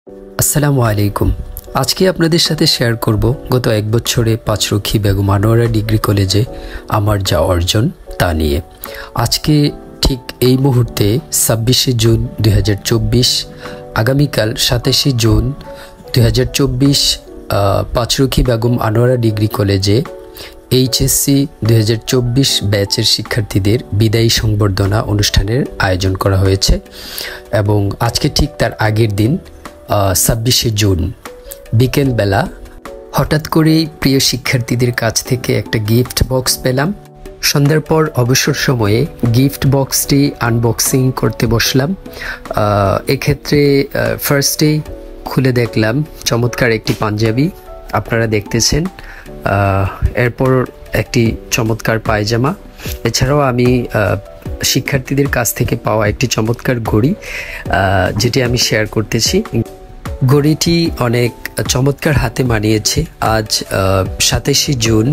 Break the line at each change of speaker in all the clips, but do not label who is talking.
আসসালামু আলাইকুম। আজকে আপনাদের সাথে শেয়ার করব গত এক বছরে পাঁচরুখি বেগম আনোয়ারা ডিগ্রি কলেজে আমার যা অর্জন তা নিয়ে। আজকে ঠিক এই মুহূর্তে 26শে জুন 2024, আগামীকাল 27শে জুন 2024 পাঁচরুখি বেগম আনোয়ারা ডিগ্রি কলেজে এইচএসসি 2024 ব্যাচের শিক্ষার্থীদের বিদায়ী সংবর্ধনা অনুষ্ঠানের আয়োজন করা হয়েছে এবং আজকে ঠিক তার আগের দিন 26শে জুন বিকেলবেলা হঠাৎ করেই প্রিয় শিক্ষার্থীদের কাছ থেকে একটা গিফট বক্স পেলাম। সন্ধ্যার পর অবসর সময়ে গিফট বক্সটি আনবক্সিং করতে বসলাম। এক্ষেত্রে ফার্স্টেই খুলে দেখলাম চমৎকার একটি পাঞ্জাবি, আপনারা দেখতেছেন। এরপর একটি চমৎকার পায়জামা, এছাড়াও আমি শিক্ষার্থীদের কাছ থেকে পাওয়া একটি চমৎকার ঘড়ি, যেটি আমি শেয়ার করতেছি। ঘড়িটি অনেক চমৎকার হাতে মানিয়েছে। আজ 27শে জুন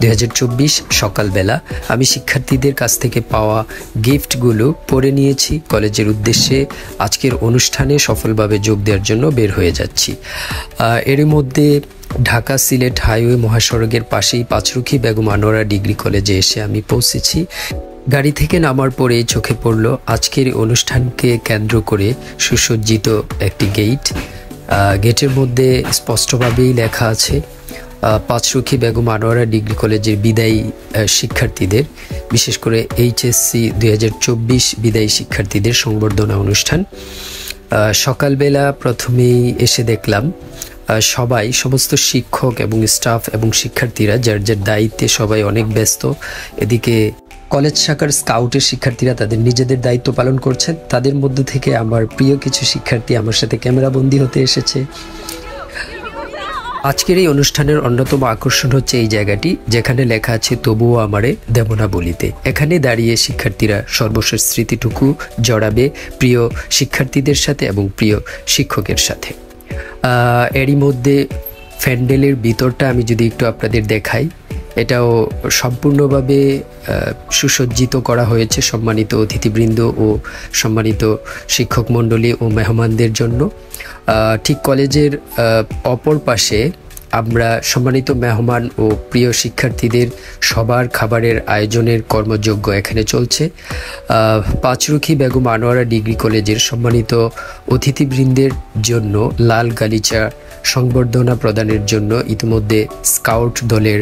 2024 সকালবেলা আমি শিক্ষার্থীদের কাছ থেকে পাওয়া গিফটগুলো পরে নিয়েছি। কলেজের উদ্দেশ্যে আজকের অনুষ্ঠানে সফলভাবে যোগ দেওয়ার জন্য বের হয়ে যাচ্ছি। এরই মধ্যে ঢাকা সিলেট হাইওয়ে মহাসড়কের পাশেই পাঁচরুখি বেগম আনোয়ারা ডিগ্রি কলেজে এসে আমি পৌঁছেছি। গাড়ি থেকে নামার পরে চোখে পড়ল আজকের অনুষ্ঠানকে কেন্দ্র করে সুসজ্জিত একটি গেট। গেটের মধ্যে স্পষ্টভাবেই লেখা আছে পাঁচরুখি বেগম আনোয়ারা ডিগ্রি কলেজের বিদায়ী শিক্ষার্থীদের, বিশেষ করে এইচএসসি 2024 বিদায়ী শিক্ষার্থীদের সংবর্ধনা অনুষ্ঠান। সকালবেলা প্রথমেই এসে দেখলাম সমস্ত শিক্ষক এবং স্টাফ এবং শিক্ষার্থীরা যার যার দায়িত্বে সবাই অনেক ব্যস্ত। এদিকে কলেজ শাখার স্কাউটের শিক্ষার্থীরা তাদের নিজেদের দায়িত্ব পালন করছেন। তাদের মধ্য থেকে আমার প্রিয় কিছু শিক্ষার্থী আমার সাথে ক্যামেরাবন্দি হতে এসেছে। আজকের এই অনুষ্ঠানের অন্যতম আকর্ষণ হচ্ছে এই জায়গাটি, যেখানে লেখা আছে তবুও আমারে দেবনা বলিতে। এখানে দাঁড়িয়ে শিক্ষার্থীরা সর্বশেষ স্মৃতিটুকু জড়াবে প্রিয় শিক্ষার্থীদের সাথে এবং প্রিয় শিক্ষকের সাথে। এরই মধ্যে প্যান্ডেলের ভিতরটা আমি যদি একটু আপনাদের দেখাই, এটাও সম্পূর্ণভাবে সুসজ্জিত করা হয়েছে সম্মানিত অতিথিবৃন্দ ও সম্মানিত শিক্ষক মণ্ডলী ও মেহমানদের জন্য। ঠিক কলেজের অপর পাশে আমরা সম্মানিত মেহমান ও প্রিয় শিক্ষার্থীদের সবার খাবারের আয়োজনের কর্মযজ্ঞ এখানে চলছে। পাঁচরুখি বেগম আনোয়ারা ডিগ্রি কলেজের সম্মানিত অতিথিবৃন্দের জন্য লাল গালিচা সংবর্ধনা প্রদানের জন্য ইতিমধ্যে স্কাউট দলের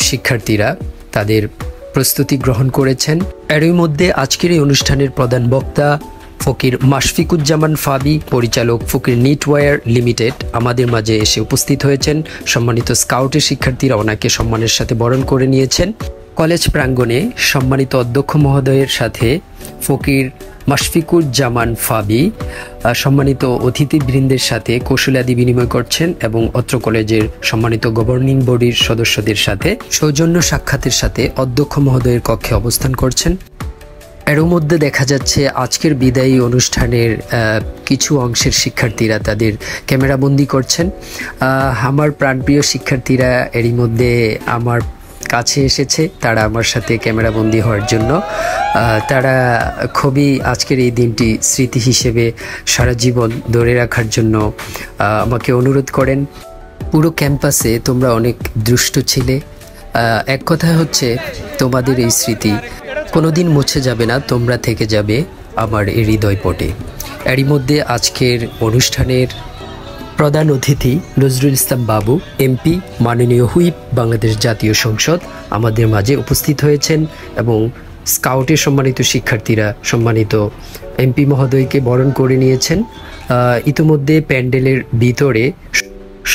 শিক্ষার্থীরা তাদের প্রস্তুতি গ্রহণ করেছেন। এরই মধ্যে আজকের এই অনুষ্ঠানের প্রধান বক্তা ফকির মাশফিকুজ্জামান ফাবি, পরিচালক ফকির নিটওয়্যার লিমিটেড আমাদের মাঝে এসে উপস্থিত হয়েছেন। সম্মানিত স্কাউটের শিক্ষার্থীরা ওনাকে সম্মানের সাথে বরণ করে নিয়েছেন। কলেজ প্রাঙ্গণে সম্মানিত অধ্যক্ষ মহোদয়ের সাথে ফকির মাশফিকুজ্জামান ফাবি সম্মানিত অতিথিবৃন্দের সাথে কৌশলাদি বিনিময় করছেন এবং অত্র কলেজের সম্মানিত গভর্নিং বডির সদস্যদের সাথে সৌজন্য সাক্ষাতের সাথে অধ্যক্ষ মহোদয়ের কক্ষে অবস্থান করছেন। এর মধ্যে দেখা যাচ্ছে আজকের বিদায়ী অনুষ্ঠানের কিছু অংশের শিক্ষার্থীরা তাদের ক্যামেরাবন্দি করছেন। আমার প্রাণপ্রিয় শিক্ষার্থীরা এরই মধ্যে আমার কাছে এসেছে, তারা আমার সাথে ক্যামেরাবন্দি হওয়ার জন্য। তারা খুবই আজকের এই দিনটি স্মৃতি হিসেবে সারা জীবন ধরে রাখার জন্য আমাকে অনুরোধ করেন। পুরো ক্যাম্পাসে তোমরা অনেক দুষ্ট ছিলে। এক কথা হচ্ছে তোমাদের এই স্মৃতি কোনোদিন মুছে যাবে না, তোমরা থেকে যাবে আমার এই হৃদয়পটে। এরই মধ্যে আজকের অনুষ্ঠানের প্রধান অতিথি নজরুল ইসলাম বাবু এমপি, মাননীয় হুইপ বাংলাদেশ জাতীয় সংসদ আমাদের মাঝে উপস্থিত হয়েছেন এবং স্কাউটের সম্মানিত শিক্ষার্থীরা সম্মানিত এমপি মহোদয়কে বরণ করে নিয়েছেন। ইতিমধ্যে প্যান্ডেলের ভিতরে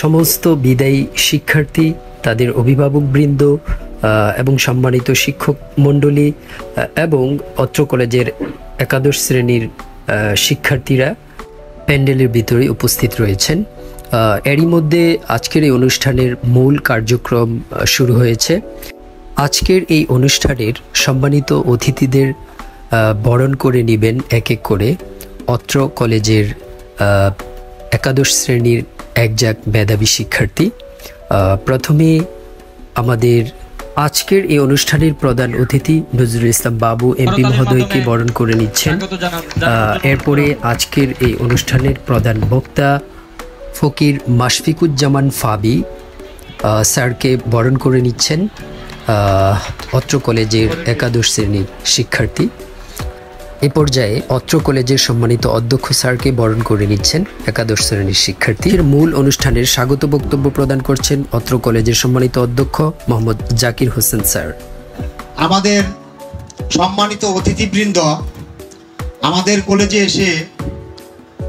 সমস্ত বিদায়ী শিক্ষার্থী, তাদের অভিভাবকবৃন্দ এবং সম্মানিত শিক্ষক মণ্ডলী এবং অত্র কলেজের একাদশ শ্রেণীর শিক্ষার্থীরা প্যান্ডেলের ভিতরে উপস্থিত রয়েছেন। এরই মধ্যে আজকের এই অনুষ্ঠানের মূল কার্যক্রম শুরু হয়েছে। আজকের এই অনুষ্ঠানের সম্মানিত অতিথিদের বরণ করে নেবেন এক এক করে অত্র কলেজের একাদশ শ্রেণীর একজাক মেধাবী শিক্ষার্থী। প্রথমে আমাদের আজকের এই অনুষ্ঠানের প্রধান অতিথি নজরুল ইসলাম বাবু এমপি মহোদয়কে বরণ করে নিচ্ছেন। এরপরে আজকের এই অনুষ্ঠানের প্রধান বক্তা ফকির মাশফিকুজ্জামান ফাবি স্যারকে বরণ করে নিচ্ছেন অত্র কলেজের একাদশ শ্রেণীর শিক্ষার্থী। এ পর্যায়ে অত্র কলেজের সম্মানিত অধ্যক্ষ স্যারকে বরণ করে নিচ্ছেন একাদশ শ্রেণীর শিক্ষার্থী। মূল অনুষ্ঠানের স্বাগত বক্তব্য প্রদান করছেন অত্র কলেজের সম্মানিত অধ্যক্ষ মোহাম্মদ জাকির হোসেন স্যার।
আমাদের সম্মানিত অতিথিবৃন্দ আমাদের কলেজে এসে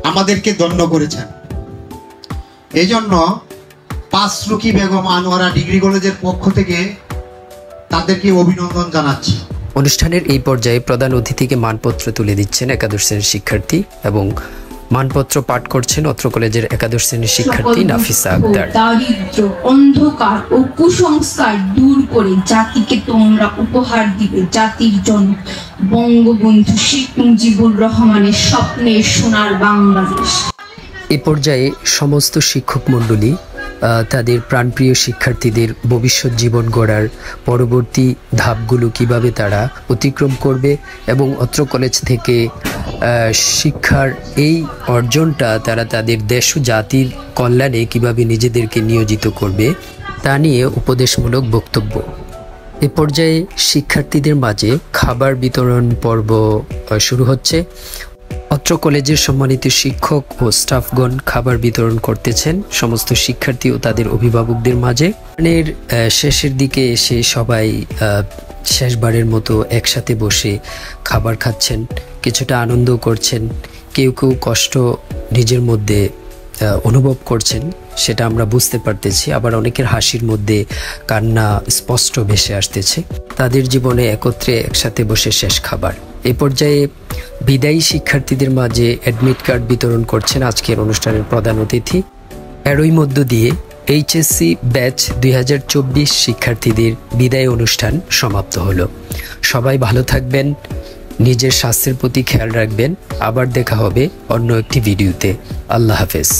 আমাদেরকে ধন্য করেছেন, এই জন্য পাঁচরুখী বেগম আনোয়ারা ডিগ্রি কলেজের পক্ষ থেকে তাদেরকে অভিনন্দন জানাচ্ছি।
অনুষ্ঠানের এই পর্যায়ে প্রধান অতিথিকে মানপত্র তুলে দিচ্ছেন একাদশ শ্রেণীর শিক্ষার্থী এবং মানপত্র পাঠ করছেন অত্র কলেজের একাদশ শ্রেণীর শিক্ষার্থী নাফিসা আক্তার।
দারিদ্র, অন্ধকার ও কুসংস্কার দূর করে জাতিকে তোমরা উপহার দিবে জাতির জন্য বঙ্গবন্ধু শেখ মুজিবুর রহমানের স্বপ্নের সোনার বাংলাদেশ।
এ পর্যায়ে সমস্ত শিক্ষক মণ্ডলী তাদের প্রাণপ্রিয় শিক্ষার্থীদের ভবিষ্যৎ জীবন গড়ার পরবর্তী ধাপগুলো কিভাবে তারা অতিক্রম করবে এবং অত্র কলেজ থেকে শিক্ষার এই অর্জনটা তারা তাদের দেশ ও জাতির কল্যাণে কিভাবে নিজেদেরকে নিয়োজিত করবে তা নিয়ে উপদেশমূলক বক্তব্য। এ পর্যায়ে শিক্ষার্থীদের মাঝে খাবার বিতরণ পর্ব শুরু হচ্ছে। অত্র কলেজের সম্মানিত শিক্ষক ও স্টাফগণ খাবার বিতরণ করতেছেন সমস্ত শিক্ষার্থী ও তাদের অভিভাবকদের মাঝে। শেষের দিকে এসে সবাই শেষবারের মতো একসাথে বসে খাবার খাচ্ছেন, কিছুটা আনন্দ করছেন, কেউ কেউ কষ্ট নিজের মধ্যে অনুভব করছেন, সেটা আমরা বুঝতে পারতেছি। আবার অনেকের হাসির মধ্যে কান্না স্পষ্ট ভেসে আসতেছে। তাদের জীবনে একত্রে একসাথে বসে শেষ খাবার। এ পর্যায়ে বিদায়ী শিক্ষার্থীদের মাঝে অ্যাডমিট কার্ড বিতরণ করছেন আজকের অনুষ্ঠানের প্রধান অতিথি। এরই মধ্য দিয়ে এইচএসসি ব্যাচ 2024 শিক্ষার্থীদের বিদায় অনুষ্ঠান সমাপ্ত হলো। সবাই ভালো থাকবেন, নিজের স্বাস্থ্যের প্রতি খেয়াল রাখবেন। আবার দেখা হবে অন্য একটি ভিডিওতে। আল্লাহ হাফেজ।